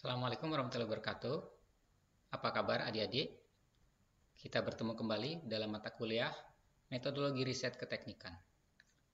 Assalamualaikum warahmatullahi wabarakatuh. Apa kabar adik-adik? Kita bertemu kembali dalam mata kuliah Metodologi Riset Keteknikan.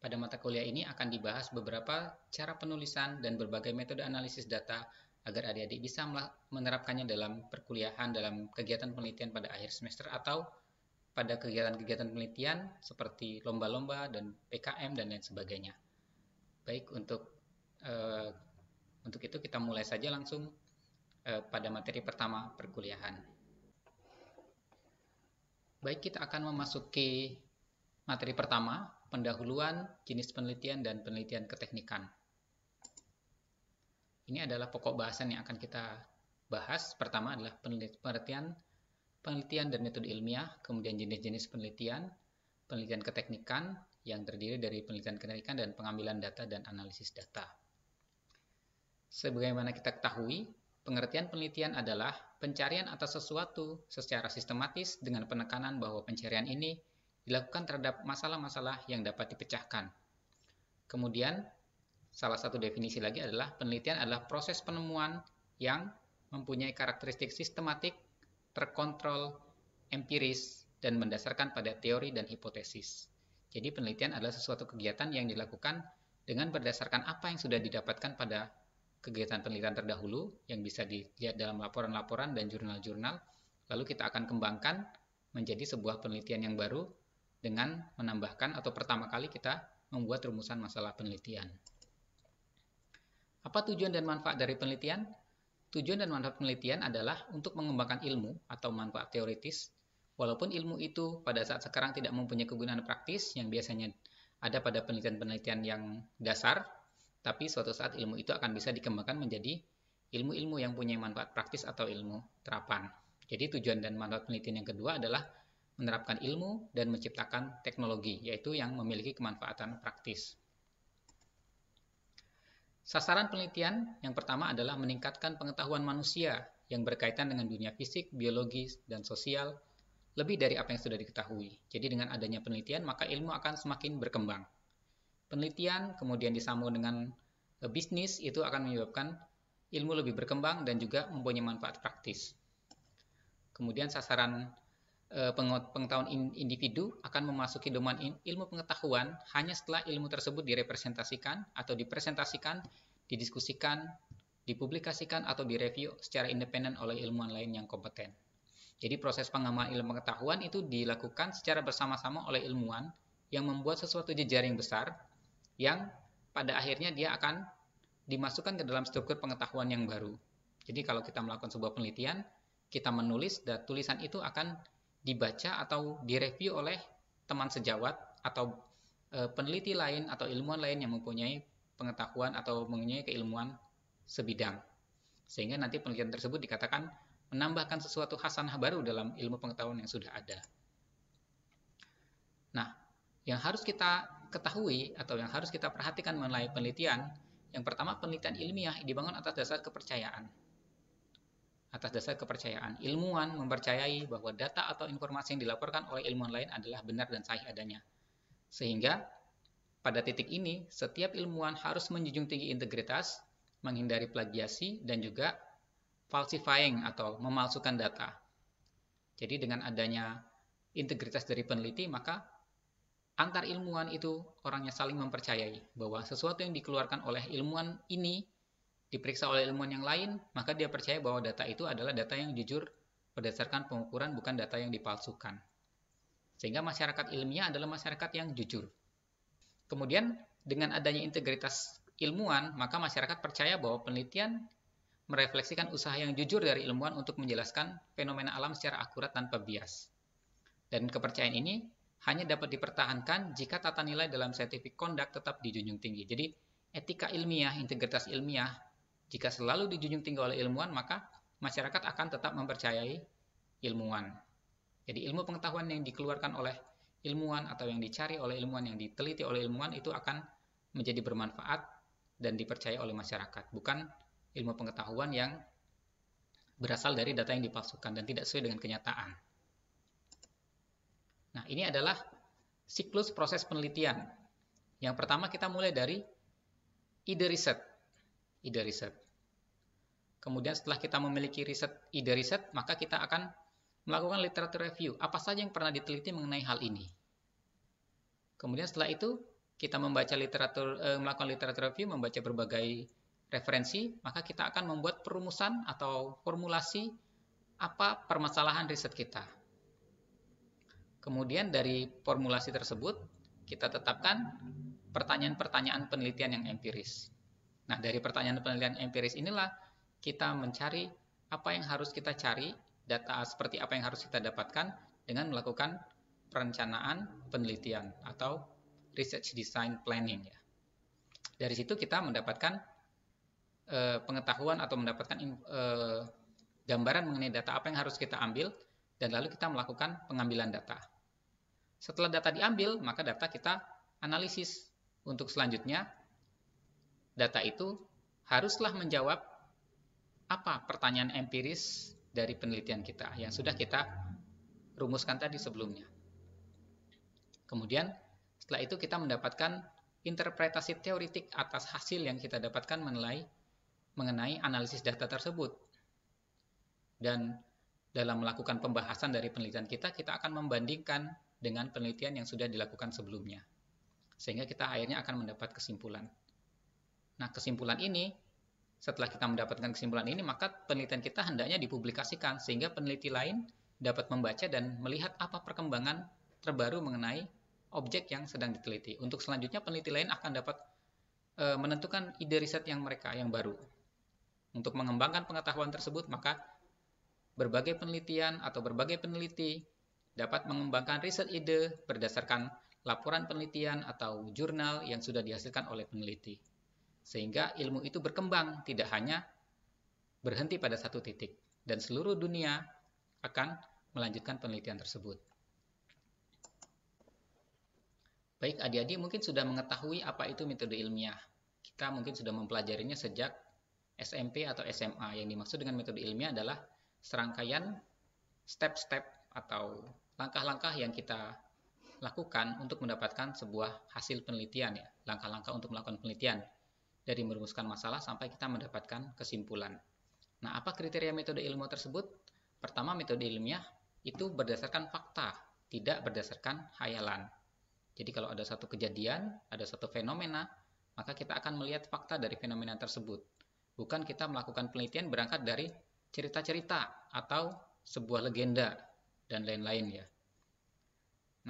Pada mata kuliah ini akan dibahas beberapa cara penulisan dan berbagai metode analisis data agar adik-adik bisa menerapkannya dalam perkuliahan, dalam kegiatan penelitian pada akhir semester atau pada kegiatan-kegiatan penelitian seperti lomba-lomba dan PKM dan lain sebagainya. Baik, untuk itu kita mulai saja langsung pada materi pertama perkuliahan. Baik, kita akan memasuki materi pertama, pendahuluan, jenis penelitian, dan penelitian keteknikan. Ini adalah pokok bahasan yang akan kita bahas. Pertama adalah penelitian dan metode ilmiah, kemudian jenis-jenis penelitian, penelitian keteknikan yang terdiri dari penelitian keteknikan dan pengambilan data dan analisis data. Sebagaimana kita ketahui, pengertian penelitian adalah pencarian atas sesuatu secara sistematis dengan penekanan bahwa pencarian ini dilakukan terhadap masalah-masalah yang dapat dipecahkan. Kemudian, salah satu definisi lagi adalah penelitian adalah proses penemuan yang mempunyai karakteristik sistematik, terkontrol, empiris, dan mendasarkan pada teori dan hipotesis. Jadi penelitian adalah sesuatu kegiatan yang dilakukan dengan berdasarkan apa yang sudah didapatkan pada kegiatan penelitian terdahulu yang bisa dilihat dalam laporan-laporan dan jurnal-jurnal, lalu kita akan kembangkan menjadi sebuah penelitian yang baru dengan menambahkan atau pertama kali kita membuat rumusan masalah penelitian. Apa tujuan dan manfaat dari penelitian? Tujuan dan manfaat penelitian adalah untuk mengembangkan ilmu atau manfaat teoritis, walaupun ilmu itu pada saat sekarang tidak mempunyai kegunaan praktis yang biasanya ada pada penelitian-penelitian yang dasar, tapi suatu saat ilmu itu akan bisa dikembangkan menjadi ilmu-ilmu yang punya manfaat praktis atau ilmu terapan. Jadi tujuan dan manfaat penelitian yang kedua adalah menerapkan ilmu dan menciptakan teknologi, yaitu yang memiliki kemanfaatan praktis. Sasaran penelitian yang pertama adalah meningkatkan pengetahuan manusia yang berkaitan dengan dunia fisik, biologis, dan sosial lebih dari apa yang sudah diketahui. Jadi dengan adanya penelitian, maka ilmu akan semakin berkembang. Penelitian kemudian disambung dengan bisnis itu akan menyebabkan ilmu lebih berkembang dan juga mempunyai manfaat praktis. Kemudian sasaran pengetahuan individu akan memasuki domain ilmu pengetahuan hanya setelah ilmu tersebut direpresentasikan atau dipresentasikan, didiskusikan, dipublikasikan atau direview secara independen oleh ilmuwan lain yang kompeten. Jadi proses pengembangan ilmu pengetahuan itu dilakukan secara bersama-sama oleh ilmuwan yang membuat sesuatu jejaring besar yang pada akhirnya dia akan dimasukkan ke dalam struktur pengetahuan yang baru. Jadi kalau kita melakukan sebuah penelitian, kita menulis dan tulisan itu akan dibaca atau direview oleh teman sejawat atau peneliti lain atau ilmuwan lain yang mempunyai pengetahuan atau mempunyai keilmuan sebidang. Sehingga nanti penelitian tersebut dikatakan menambahkan sesuatu hasanah baru dalam ilmu pengetahuan yang sudah ada. Nah, yang harus kita ketahui atau yang harus kita perhatikan mengenai penelitian, yang pertama penelitian ilmiah dibangun atas dasar kepercayaan. Atas dasar kepercayaan, ilmuwan mempercayai bahwa data atau informasi yang dilaporkan oleh ilmuwan lain adalah benar dan sahih adanya. Sehingga pada titik ini, setiap ilmuwan harus menjunjung tinggi integritas, menghindari plagiasi, dan juga falsifying atau memalsukan data. Jadi dengan adanya integritas dari peneliti, maka antar ilmuwan itu orangnya saling mempercayai bahwa sesuatu yang dikeluarkan oleh ilmuwan ini diperiksa oleh ilmuwan yang lain, maka dia percaya bahwa data itu adalah data yang jujur berdasarkan pengukuran, bukan data yang dipalsukan. Sehingga masyarakat ilmiah adalah masyarakat yang jujur. Kemudian dengan adanya integritas ilmuwan, maka masyarakat percaya bahwa penelitian merefleksikan usaha yang jujur dari ilmuwan untuk menjelaskan fenomena alam secara akurat tanpa bias. Dan kepercayaan ini hanya dapat dipertahankan jika tata nilai dalam scientific conduct tetap dijunjung tinggi. Jadi etika ilmiah, integritas ilmiah, jika selalu dijunjung tinggi oleh ilmuwan, maka masyarakat akan tetap mempercayai ilmuwan. Jadi ilmu pengetahuan yang dikeluarkan oleh ilmuwan atau yang dicari oleh ilmuwan, yang diteliti oleh ilmuwan itu akan menjadi bermanfaat dan dipercaya oleh masyarakat. Bukan ilmu pengetahuan yang berasal dari data yang dipalsukan dan tidak sesuai dengan kenyataan. Nah, ini adalah siklus proses penelitian. Yang pertama kita mulai dari ide riset. Kemudian setelah kita memiliki ide riset, maka kita akan melakukan literatur review. Apa saja yang pernah diteliti mengenai hal ini. Kemudian setelah itu, kita melakukan literatur review, membaca berbagai referensi, maka kita akan membuat perumusan atau formulasi apa permasalahan riset kita. Kemudian dari formulasi tersebut, kita tetapkan pertanyaan-pertanyaan penelitian yang empiris. Nah, dari pertanyaan penelitian empiris inilah kita mencari apa yang harus kita cari, data seperti apa yang harus kita dapatkan dengan melakukan perencanaan penelitian atau research design planning. Ya. Dari situ kita mendapatkan pengetahuan atau mendapatkan gambaran mengenai data apa yang harus kita ambil, dan lalu kita melakukan pengambilan data. Setelah data diambil, maka data kita analisis. Untuk selanjutnya, data itu haruslah menjawab apa pertanyaan empiris dari penelitian kita yang sudah kita rumuskan tadi sebelumnya. Kemudian, setelah itu kita mendapatkan interpretasi teoritik atas hasil yang kita dapatkan mengenai analisis data tersebut. Dan dalam melakukan pembahasan dari penelitian kita akan membandingkan dengan penelitian yang sudah dilakukan sebelumnya. Sehingga kita akhirnya akan mendapat kesimpulan. Nah, kesimpulan ini, setelah kita mendapatkan kesimpulan ini, maka penelitian kita hendaknya dipublikasikan, sehingga peneliti lain dapat membaca dan melihat apa perkembangan terbaru mengenai objek yang sedang diteliti. Untuk selanjutnya, peneliti lain akan dapat menentukan ide riset yang baru. Untuk mengembangkan pengetahuan tersebut, maka berbagai penelitian atau berbagai peneliti dapat mengembangkan riset ide berdasarkan laporan penelitian atau jurnal yang sudah dihasilkan oleh peneliti. Sehingga ilmu itu berkembang, tidak hanya berhenti pada satu titik. Dan seluruh dunia akan melanjutkan penelitian tersebut. Baik, adik-adik mungkin sudah mengetahui apa itu metode ilmiah. Kita mungkin sudah mempelajarinya sejak SMP atau SMA. Yang dimaksud dengan metode ilmiah adalah serangkaian step-step atau langkah-langkah yang kita lakukan untuk mendapatkan sebuah hasil penelitian, ya. Langkah-langkah untuk melakukan penelitian dari merumuskan masalah sampai kita mendapatkan kesimpulan. Nah, apa kriteria metode ilmiah tersebut? Pertama, metode ilmiah itu berdasarkan fakta, tidak berdasarkan hayalan. Jadi kalau ada satu kejadian, ada satu fenomena, maka kita akan melihat fakta dari fenomena tersebut. Bukan kita melakukan penelitian berangkat dari cerita-cerita atau sebuah legenda dan lain-lain, ya.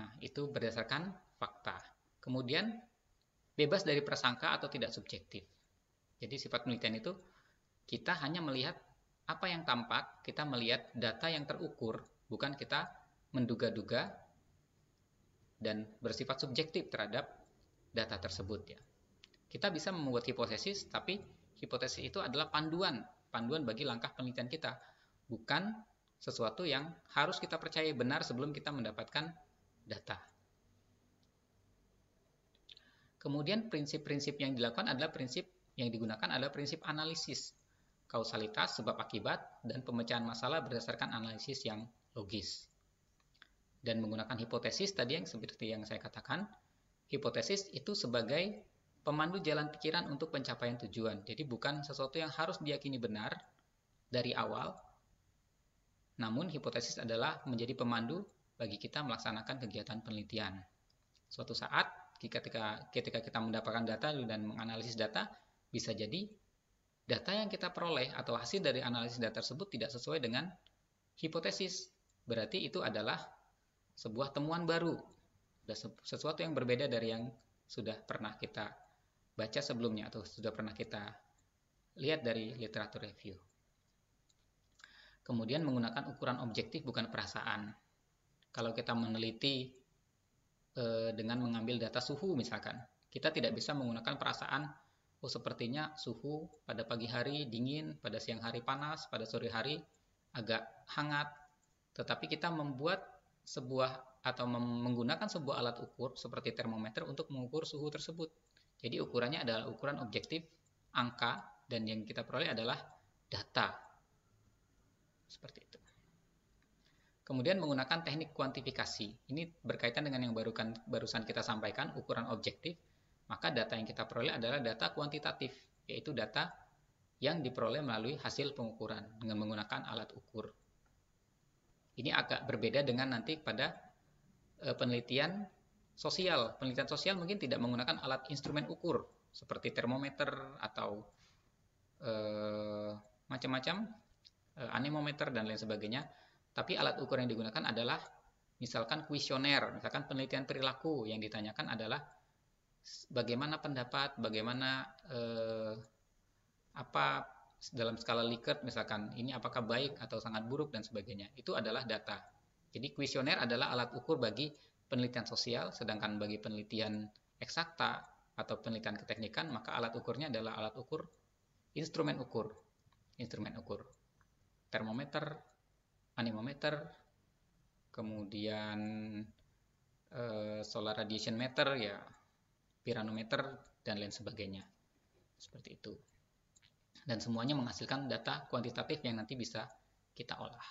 Nah, itu berdasarkan fakta. Kemudian bebas dari prasangka atau tidak subjektif. Jadi sifat penelitian itu kita hanya melihat apa yang tampak, kita melihat data yang terukur, bukan kita menduga-duga dan bersifat subjektif terhadap data tersebut, ya. Kita bisa membuat hipotesis, tapi hipotesis itu adalah panduan bagi langkah penelitian kita, bukan sesuatu yang harus kita percaya benar sebelum kita mendapatkan data. Kemudian prinsip-prinsip yang dilakukan adalah prinsip analisis, kausalitas, sebab akibat, dan pemecahan masalah berdasarkan analisis yang logis. Dan menggunakan hipotesis tadi yang seperti yang saya katakan, hipotesis itu sebagai pemandu jalan pikiran untuk pencapaian tujuan. Jadi bukan sesuatu yang harus diyakini benar dari awal, namun hipotesis adalah menjadi pemandu bagi kita melaksanakan kegiatan penelitian. Suatu saat ketika kita mendapatkan data dan menganalisis data, bisa jadi data yang kita peroleh atau hasil dari analisis data tersebut tidak sesuai dengan hipotesis. Berarti itu adalah sebuah temuan baru, sesuatu yang berbeda dari yang sudah pernah kita baca sebelumnya atau sudah pernah kita lihat dari literatur review. Kemudian menggunakan ukuran objektif bukan perasaan. Kalau kita meneliti dengan mengambil data suhu misalkan, kita tidak bisa menggunakan perasaan, oh sepertinya suhu pada pagi hari dingin, pada siang hari panas, pada sore hari agak hangat. Tetapi kita membuat menggunakan sebuah alat ukur seperti termometer untuk mengukur suhu tersebut. Jadi ukurannya adalah ukuran objektif, angka, dan yang kita peroleh adalah data. Seperti itu. Kemudian menggunakan teknik kuantifikasi. Ini berkaitan dengan yang barusan kita sampaikan, ukuran objektif. Maka data yang kita peroleh adalah data kuantitatif, yaitu data yang diperoleh melalui hasil pengukuran dengan menggunakan alat ukur. Ini agak berbeda dengan nanti pada penelitian sosial. Penelitian sosial mungkin tidak menggunakan alat instrumen ukur seperti termometer atau macam-macam, anemometer dan lain sebagainya. Tapi alat ukur yang digunakan adalah misalkan kuesioner, misalkan penelitian perilaku yang ditanyakan adalah bagaimana pendapat, bagaimana apa dalam skala Likert misalkan ini apakah baik atau sangat buruk dan sebagainya. Itu adalah data. Jadi kuesioner adalah alat ukur bagi penelitian sosial, sedangkan bagi penelitian eksakta atau penelitian keteknikan maka alat ukurnya adalah alat ukur instrumen ukur. Instrumen ukur. Termometer, anemometer, kemudian solar radiation meter ya, piranometer dan lain sebagainya. Seperti itu. Dan semuanya menghasilkan data kuantitatif yang nanti bisa kita olah.